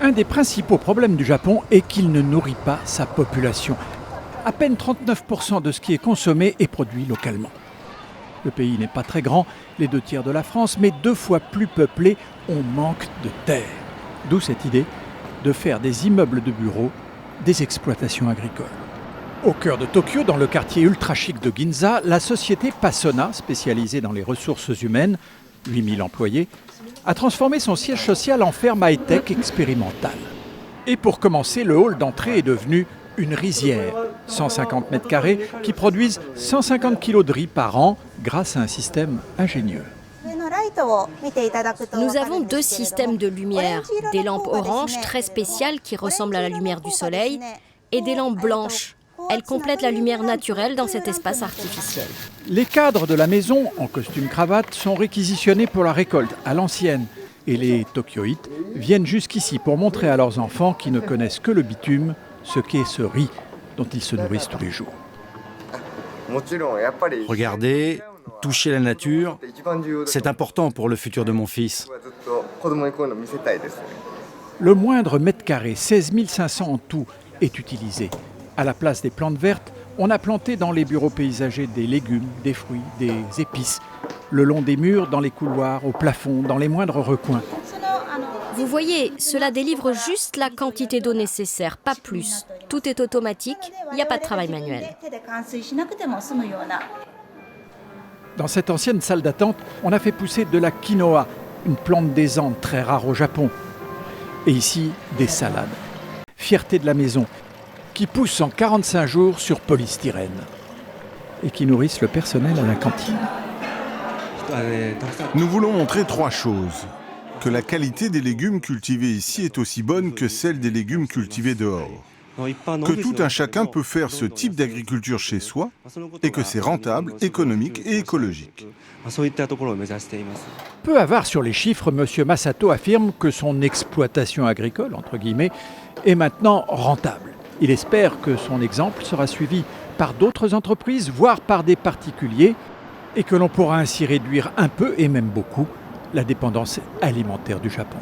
Un des principaux problèmes du Japon est qu'il ne nourrit pas sa population. À peine 39% de ce qui est consommé est produit localement. Le pays n'est pas très grand, les 2/3 de la France, mais 2 fois plus peuplé, on manque de terre. D'où cette idée de faire des immeubles de bureaux des exploitations agricoles. Au cœur de Tokyo, dans le quartier ultra chic de Ginza, la société Pasona, spécialisée dans les ressources humaines, 8000 employés, a transformé son siège social en ferme high-tech expérimentale. Et pour commencer, le hall d'entrée est devenu une rizière, 150 mètres carrés, qui produisent 150 kg de riz par an grâce à un système ingénieux. Nous avons 2 systèmes de lumière, des lampes oranges très spéciales qui ressemblent à la lumière du soleil et des lampes blanches. Elles complètent la lumière naturelle dans cet espace artificiel. Les cadres de la maison, en costume-cravate, sont réquisitionnés pour la récolte à l'ancienne. Et les Tokyoïtes viennent jusqu'ici pour montrer à leurs enfants qui ne connaissent que le bitume ce qu'est ce riz dont ils se nourrissent tous les jours. Regardez, toucher la nature, c'est important pour le futur de mon fils. Le moindre mètre carré, 16 500 en tout, est utilisé. À la place des plantes vertes, on a planté dans les bureaux paysagers des légumes, des fruits, des épices, le long des murs, dans les couloirs, au plafond, dans les moindres recoins. Vous voyez, cela délivre juste la quantité d'eau nécessaire, pas plus. Tout est automatique, il n'y a pas de travail manuel. Dans cette ancienne salle d'attente, on a fait pousser de la quinoa, une plante des Andes très rare au Japon. Et ici, des salades. Fierté de la maison, qui poussent en 45 jours sur polystyrène et qui nourrissent le personnel à la cantine. Nous voulons montrer 3 choses. Que la qualité des légumes cultivés ici est aussi bonne que celle des légumes cultivés dehors. Que tout un chacun peut faire ce type d'agriculture chez soi et que c'est rentable, économique et écologique. Peu avare sur les chiffres, M. Masato affirme que son exploitation agricole, entre guillemets, est maintenant rentable. Il espère que son exemple sera suivi par d'autres entreprises, voire par des particuliers, et que l'on pourra ainsi réduire un peu, et même beaucoup, la dépendance alimentaire du Japon.